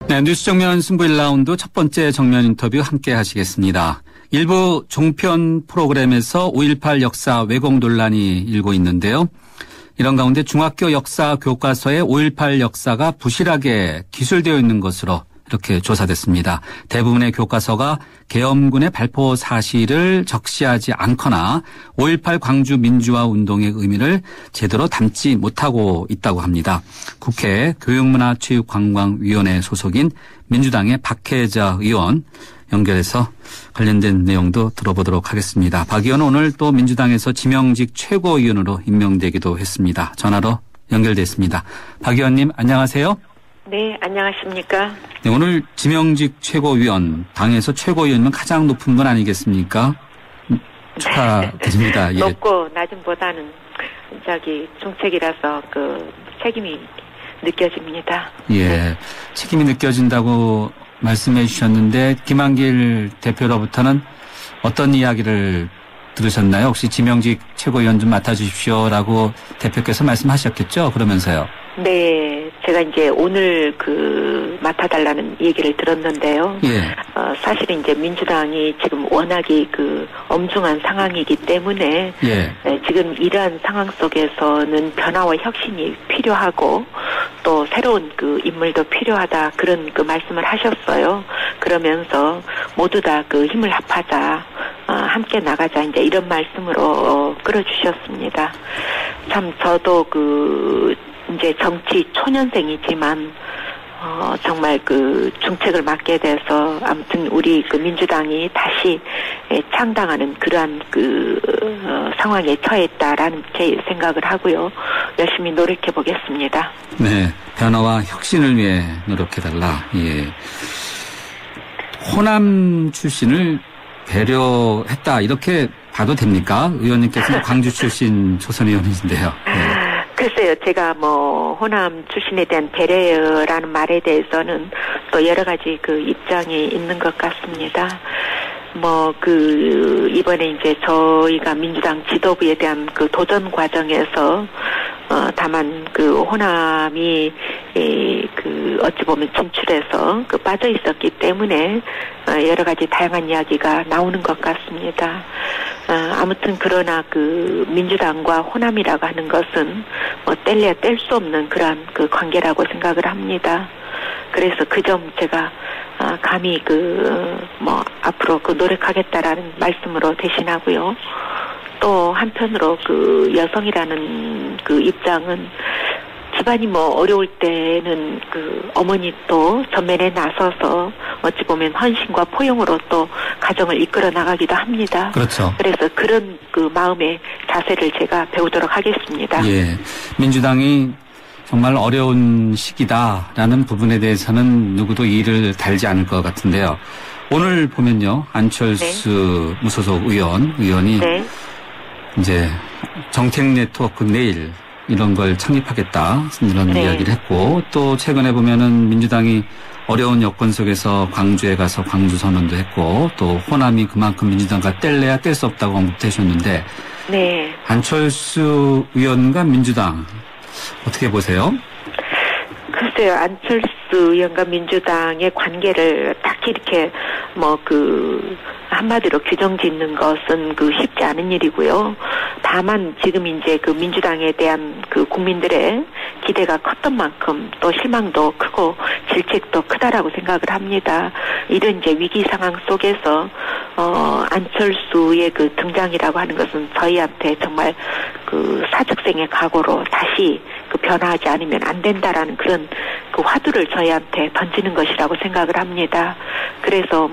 네, 뉴스 정면 승부 1라운드 첫 번째 정면 인터뷰 함께 하시겠습니다. 일부 종편 프로그램에서 5.18 역사 왜곡 논란이 일고 있는데요. 이런 가운데 중학교 역사 교과서에 5.18 역사가 부실하게 기술되어 있는 것으로 이렇게 조사됐습니다. 대부분의 교과서가 계엄군의 발포 사실을 적시하지 않거나 5.18 광주 민주화 운동의 의미를 제대로 담지 못하고 있다고 합니다. 국회 교육문화체육관광위원회 소속인 민주당의 박혜자 의원 연결해서 관련된 내용도 들어보도록 하겠습니다. 박 의원은 오늘 또 민주당에서 지명직 최고위원으로 임명되기도 했습니다. 전화로 연결됐습니다. 박 의원님 안녕하세요. 네, 안녕하십니까. 네, 오늘 지명직 최고위원, 당에서 최고위원이면 가장 높은 분 아니겠습니까? 축하드립니다. 예. 높고 낮음보다는 중책이라서 그 책임이 느껴집니다. 예, 네. 책임이 느껴진다고 말씀해 주셨는데 김한길 대표로부터는 어떤 이야기를 들으셨나요? 혹시 지명직 최고위원 좀 맡아주십시오라고 대표께서 말씀하셨겠죠? 그러면서요. 네, 제가 이제 오늘 맡아달라는 얘기를 들었는데요. 예. 사실은 이제 민주당이 지금 워낙이 엄중한 상황이기 때문에 예. 지금 이러한 상황 속에서는 변화와 혁신이 필요하고 또 새로운 인물도 필요하다 그런 말씀을 하셨어요. 그러면서 모두 다 힘을 합하자. 함께 나가자 이제 이런 말씀으로 끌어주셨습니다. 참 저도 이제 정치 초년생이지만 정말 중책을 맡게 돼서 아무튼 우리 민주당이 다시 창당하는 그러한 상황에 처했다라는 제 생각을 하고요. 열심히 노력해 보겠습니다. 네, 변화와 혁신을 위해 노력해달라. 예. 호남 출신을 배려했다 이렇게 봐도 됩니까? 의원님께서는 광주 출신 초선 의원이신데요. 네. 글쎄요, 제가 호남 출신에 대한 배려라는 말에 대해서는 또 여러 가지 입장이 있는 것 같습니다. 이번에 이제 저희가 민주당 지도부에 대한 도전 과정에서 다만 호남이 어찌 보면 진출해서 빠져 있었기 때문에 여러 가지 다양한 이야기가 나오는 것 같습니다. 아무튼 그러나 민주당과 호남이라고 하는 것은 뗄래야 뗄 수 없는 그러한 관계라고 생각을 합니다. 그래서 그 점 제가 감히 앞으로 노력하겠다라는 말씀으로 대신하고요. 또 한편으로 여성이라는 입장은 집안이 어려울 때는 어머니 또 전면에 나서서 어찌 보면 헌신과 포용으로 또 가정을 이끌어 나가기도 합니다. 그렇죠. 그래서 그런 마음의 자세를 제가 배우도록 하겠습니다. 예. 민주당이 정말 어려운 시기다라는 부분에 대해서는 누구도 이의를 달지 않을 것 같은데요. 오늘 보면요. 안철수 네. 무소속 의원이 네. 이제 정책 네트워크 내일 이런 걸 창립하겠다 이런 네. 이야기를 했고 또 최근에 보면은 민주당이 어려운 여건 속에서 광주에 가서 광주 선언도 했고 또 호남이 그만큼 민주당과 뗄래야 뗄 수 없다고 언급해 주셨는데 네. 안철수 의원과 민주당 어떻게 보세요? 글쎄요, 안철수 의원과 민주당의 관계를 딱히 이렇게 한마디로 규정 짓는 것은 쉽지 않은 일이고요. 다만 지금 이제 민주당에 대한 국민들의 기대가 컸던 만큼 또 실망도 크고 질책도 크다라고 생각을 합니다. 이런 이제 위기 상황 속에서 안철수의 등장이라고 하는 것은 저희한테 정말 사직생의 각오로 다시 변화하지 않으면 안 된다라는 그런 화두를 저희한테 던지는 것이라고 생각을 합니다. 그래서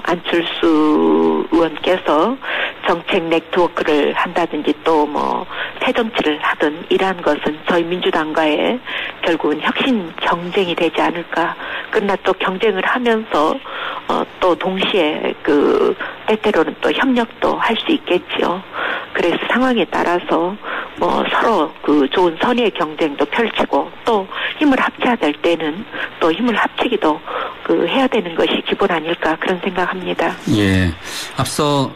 안철수 의원께서 정책 네트워크를 한다든지 또 새정치를 하든 이러한 것은 저희 민주당과의 결국은 혁신 경쟁이 되지 않을까. 그러나 또 경쟁을 하면서 또 동시에 때때로는 또 협력도 할 수 있겠지요. 그래서 상황에 따라서 서로 좋은 선의의 경쟁도 펼치고 또 힘을 합쳐야 될 때는 또 힘을 합치기도 해야 되는 것이 기본 아닐까 그런 생각합니다. 예, 앞서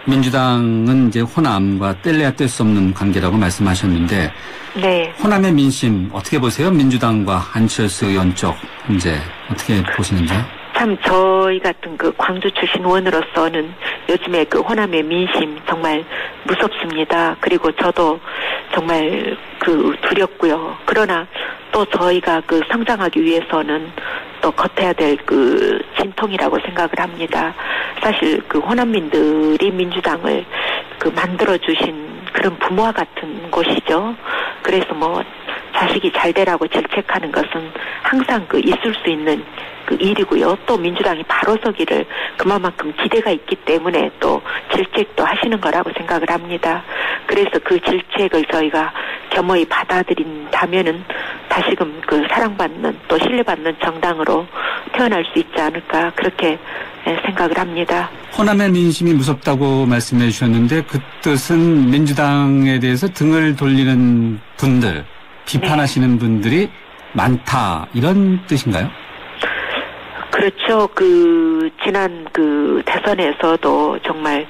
민주당은 이제 호남과 뗄래야 뗄 수 없는 관계라고 말씀하셨는데 네. 호남의 민심 어떻게 보세요? 민주당과 안철수 의원 쪽 문제 어떻게 보시는지요? 참 저희 같은 그 광주 출신 의원으로서는 요즘에 그 호남의 민심 정말 무섭습니다. 그리고 저도 정말 그 두렵고요. 그러나 또 저희가 그 성장하기 위해서는 또 겉해야 될 그 진통이라고 생각을 합니다. 사실 그 호남민들이 민주당을 그 만들어주신 그런 부모와 같은 곳이죠. 그래서 뭐 자식이 잘 되라고 질책하는 것은 항상 그 있을 수 있는 그 일이고요. 또 민주당이 바로 서기를 그만큼 기대가 있기 때문에 또 질책도 하시는 거라고 생각을 합니다. 그래서 그 질책을 저희가 겸허히 받아들인다면은 다시금 그 사랑받는 또 신뢰받는 정당으로 태어날 수 있지 않을까 그렇게 생각을 합니다. 호남의 민심이 무섭다고 말씀해 주셨는데 그 뜻은 민주당에 대해서 등을 돌리는 분들, 비판하시는 분들이 많다 이런 뜻인가요? 그렇죠. 그 지난 그 대선에서도 정말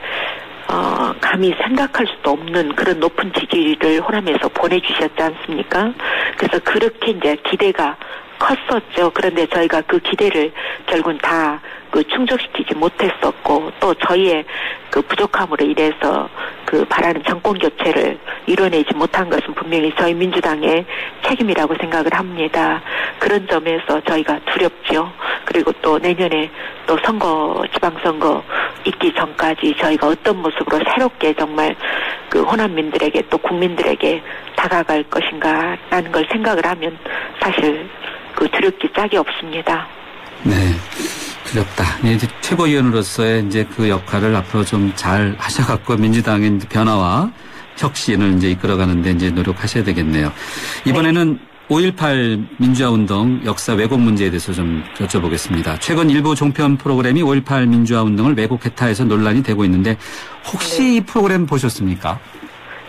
감히 생각할 수도 없는 그런 높은 지지를 호남에서 보내주셨지 않습니까? 그래서 그렇게 이제 기대가 컸었죠. 그런데 저희가 그 기대를 결국은 다 그 충족시키지 못했었고 또 저희의 그 부족함으로 인해서 그 바라는 정권 교체를 이뤄내지 못한 것은 분명히 저희 민주당의 책임이라고 생각을 합니다. 그런 점에서 저희가 두렵죠. 그리고 또 내년에 또 선거, 지방선거 있기 전까지 저희가 어떤 모습으로 새롭게 정말 그 호남민들에게 또 국민들에게 다가갈 것인가라는 걸 생각을 하면 사실 그 두렵기 짝이 없습니다. 네. 두렵다. 이제 최고위원으로서의 이제 그 역할을 앞으로 좀 잘 하셔갖고 민주당의 변화와 혁신을 이제 이끌어가는데 이제 노력하셔야 되겠네요. 이번에는 5.18 민주화운동 역사 왜곡 문제에 대해서 좀 여쭤보겠습니다. 최근 일부 종편 프로그램이 5.18 민주화운동을 왜곡했다 해서 논란이 되고 있는데 혹시 이 프로그램 보셨습니까?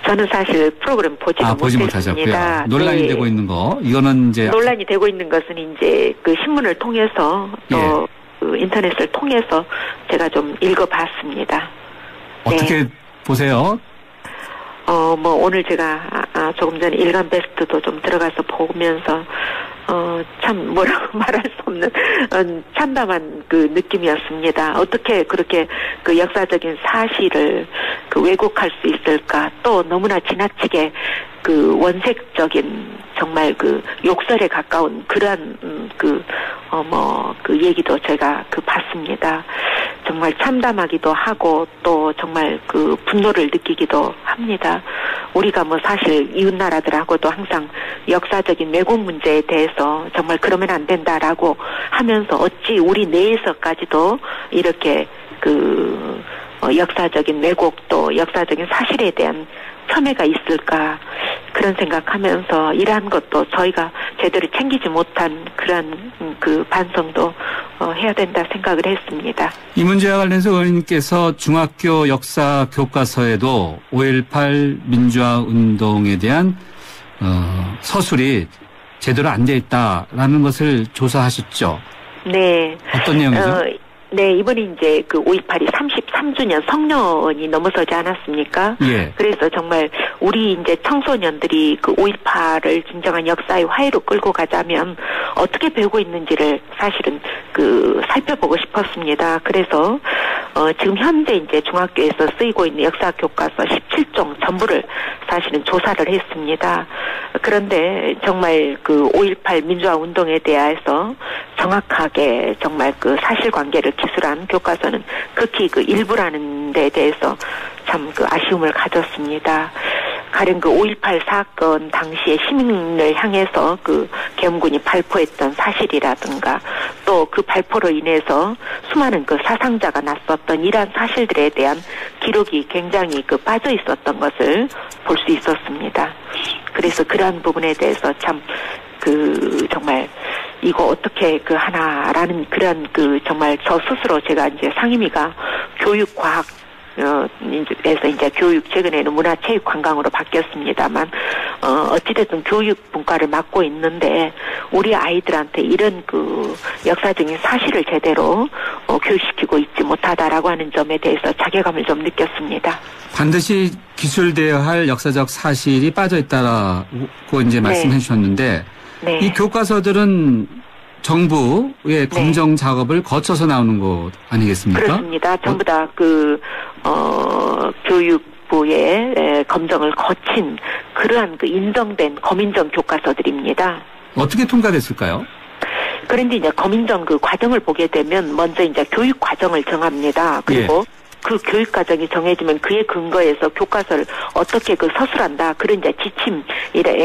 저는 사실 프로그램 보지 못하셨고요. 논란이 되고 있는 거 이거는 이제 논란이 되고 있는 것은 이제 그 신문을 통해서 또 그 인터넷을 통해서 제가 좀 읽어봤습니다. 어떻게 보세요? 뭐 오늘 제가 조금 전에 일간 베스트도 좀 들어가서 보면서 참 뭐라고 말할 수 없는 참담한 그 느낌이었습니다. 어떻게 그렇게 그 역사적인 사실을 그 왜곡할 수 있을까? 또 너무나 지나치게 그 원색적인 정말 그 욕설에 가까운 그러한 그 얘기도 제가 그 봤습니다. 정말 참담하기도 하고 또 정말 그 분노를 느끼기도 합니다. 우리가 뭐 사실 이웃나라들하고도 항상 역사적인 왜곡 문제에 대해서 정말 그러면 안 된다라고 하면서 어찌 우리 내에서까지도 이렇게 그 역사적인 왜곡 또 역사적인 사실에 대한 폄훼가 있을까 그런 생각하면서 이러한 것도 저희가 제대로 챙기지 못한 그런 그 반성도 해야 된다 생각을 했습니다. 이 문제와 관련해서 의원님께서 중학교 역사 교과서에도 5.18 민주화 운동에 대한 서술이 제대로 안 돼 있다라는 것을 조사하셨죠? 네. 어떤 내용이죠? 네, 이번에 이제 그 5.18이 33주년 성년이 넘어서지 않았습니까? 예. 그래서 정말 우리 이제 청소년들이 그 5.18을 진정한 역사의 화해로 끌고 가자면 어떻게 배우고 있는지를 사실은 그 살펴보고 싶었습니다. 그래서 지금 현재 이제 중학교에서 쓰이고 있는 역사 교과서 17종 전부를 사실은 조사를 했습니다. 그런데 정말 그 5.18 민주화 운동에 대해서 정확하게 정말 그 사실관계를 기술한 교과서는 극히 그 일부라는 데 대해서 참 그 아쉬움을 가졌습니다. 가령 그 5.18 사건 당시에 시민을 향해서 그 계엄군이 발포했던 사실이라든가 또 그 발포로 인해서 수많은 그 사상자가 났었던 이러한 사실들에 대한 기록이 굉장히 그 빠져 있었던 것을 볼 수 있었습니다. 그래서 그러한 부분에 대해서 참 그 정말 이거 어떻게 그 하나라는 그런 그 정말 저 스스로 제가 이제 상임위가 교육과학 에서 이제 교육 최근에는 문화체육관광으로 바뀌었습니다만 어찌됐든 교육 분과를 맡고 있는데 우리 아이들한테 이런 그 역사적인 사실을 제대로 교육시키고 있지 못하다라고 하는 점에 대해서 자괴감을 좀 느꼈습니다. 반드시 기술되어야 할 역사적 사실이 빠져 있다라고 이제 말씀해 주셨는데 네. 이 교과서들은 정부의 검정 작업을 거쳐서 나오는 것 아니겠습니까? 그렇습니다. 전부 다 교육부의 검정을 거친 그러한 인정된 검인정 교과서들입니다. 어떻게 통과됐을까요? 그런데 이제 검인정 과정을 보게 되면 먼저 이제 교육 과정을 정합니다. 그리고 그 교육 과정이 정해지면 그에 근거해서 교과서를 어떻게 서술한다. 그런 이제 지침에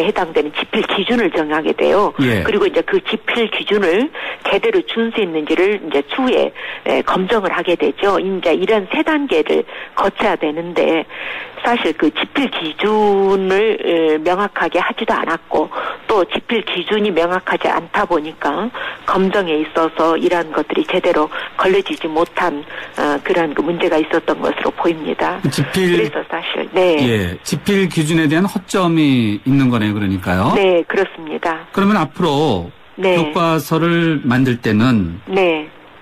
해당되는 집필 기준을 정하게 돼요. 그리고 이제 그 집필 기준을 제대로 준수했는지를 이제 추후에 검정을 하게 되죠. 이제 이런 세 단계를 거쳐야 되는데 사실 집필 기준을 명확하게 하지도 않았고 또 집필 기준이 명확하지 않다 보니까 검정에 있어서 이러한 것들이 제대로 걸려지지 못한 그러한 문제가 있었던 것으로 보입니다. 그래서 사실 집필 기준에 대한 허점이 있는 거네요, 그러니까요. 네, 그렇습니다. 그러면 앞으로 교과서를 만들 때는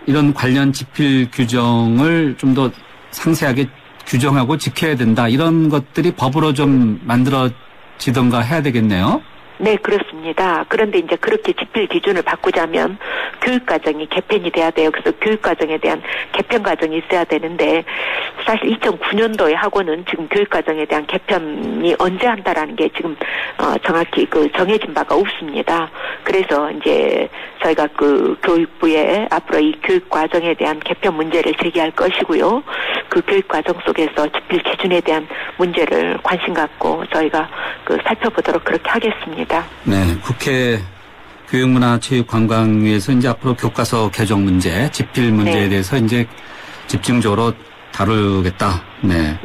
이런 관련 집필 규정을 좀 더 상세하게 규정하고 지켜야 된다. 이런 것들이 법으로 좀 만들어지던가 해야 되겠네요. 네, 그렇습니다. 그런데 이제 그렇게 집필 기준을 바꾸자면 교육과정이 개편이 돼야 돼요. 그래서 교육과정에 대한 개편 과정이 있어야 되는데 사실 2009년도에 하고는 지금 교육과정에 대한 개편이 언제 한다라는 게 지금 정확히 정해진 바가 없습니다. 그래서 이제 저희가 교육부에 앞으로 이 교육과정에 대한 개편 문제를 제기할 것이고요. 그 교육과정 속에서 집필 기준에 대한 문제를 관심 갖고 저희가 살펴보도록 그렇게 하겠습니다. 네, 국회 교육문화체육관광위에서 이제 앞으로 교과서 개정 문제, 집필 문제에 대해서 이제 집중적으로 다루겠다. 네.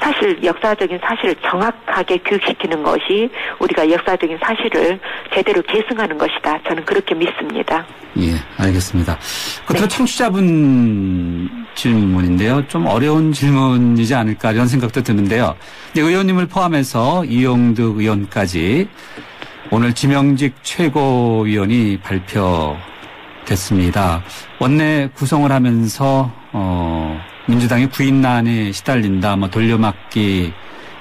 사실 역사적인 사실을 정확하게 교육시키는 것이 우리가 역사적인 사실을 제대로 계승하는 것이다. 저는 그렇게 믿습니다. 예, 알겠습니다. 끝으로 청취자분 질문인데요. 좀 어려운 질문이지 않을까 이런 생각도 드는데요. 의원님을 포함해서 이용득 의원까지 오늘 지명직 최고위원이 발표됐습니다. 원내 구성을 하면서 민주당이 구인난에 시달린다, 돌려막기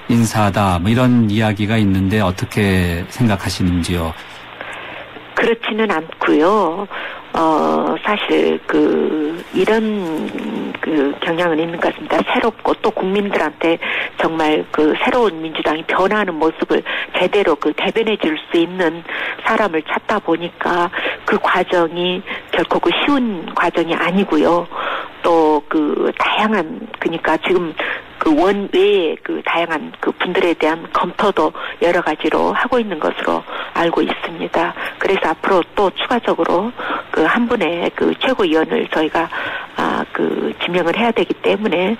인사다, 이런 이야기가 있는데 어떻게 생각하시는지요? 그렇지는 않고요. 사실 이런 경향은 있는 것 같습니다. 새롭고 또 국민들한테 정말 새로운 민주당이 변화하는 모습을 제대로 대변해 줄 수 있는 사람을 찾다 보니까 그 과정이 결코 쉬운 과정이 아니고요. 또 다양한 그러니까 지금 원외의 다양한 분들에 대한 검토도 여러 가지로 하고 있는 것으로 알고 있습니다. 그래서 앞으로 또 추가적으로 한 분의 최고위원을 저희가 지명을 해야 되기 때문에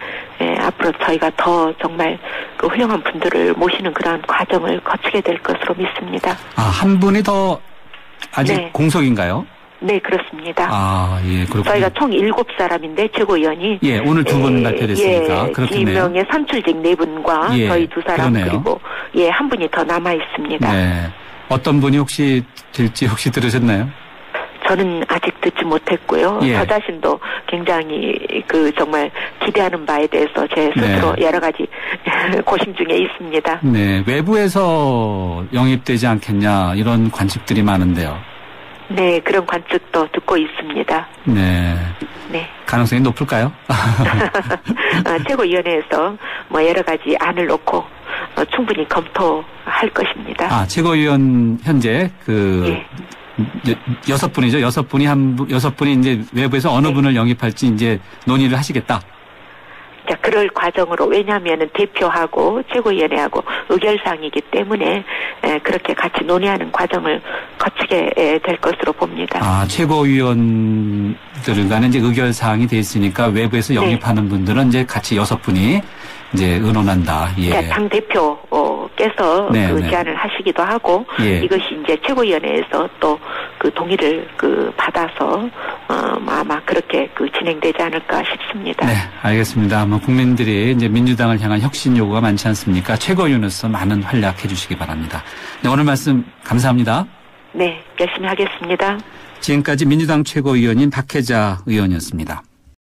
앞으로 저희가 더 정말 훌륭한 분들을 모시는 그러한 과정을 거치게 될 것으로 믿습니다. 한 분이 더 아직 공석인가요? 네, 그렇습니다. 예, 그렇군요. 저희가 총 7사람인데 최고위원이 오늘 2분 발표됐으니까 그렇겠네요. 지명의 선출직 4분과 저희 2사람 그러네요. 그리고 한 분이 더 남아 있습니다. 네. 어떤 분이 혹시 될지 혹시 들으셨나요? 저는 아직 듣지 못했고요. 저 자신도 굉장히 정말 기대하는 바에 대해서 제 스스로 여러 가지 고심 중에 있습니다. 네, 외부에서 영입되지 않겠냐 이런 관측들이 많은데요. 네, 그런 관측도 듣고 있습니다. 네. 가능성이 높을까요? 최고위원회에서 여러 가지 안을 놓고 충분히 검토할 것입니다. 최고위원 현재 6분이죠. 6분이 이제 외부에서 어느 분을 영입할지 이제 논의를 하시겠다. 자, 그럴 과정으로 왜냐하면은 대표하고 최고위원회하고 의결사항이기 때문에 그렇게 같이 논의하는 과정을 거치게 될 것으로 봅니다. 최고위원들 간에 이제 의결사항이 돼 있으니까 외부에서 영입하는 분들은 이제 같이 6분이 이제 의논한다. 당 대표께서 제안을 하시기도 하고 이것이 이제 최고위원회에서 또 동의를 받아서 아마 그렇게 진행되지 않을까 싶습니다. 네, 알겠습니다. 국민들이 이제 민주당을 향한 혁신 요구가 많지 않습니까? 최고위원으로서 많은 활약해 주시기 바랍니다. 네, 오늘 말씀 감사합니다. 네, 열심히 하겠습니다. 지금까지 민주당 최고위원인 박혜자 의원이었습니다.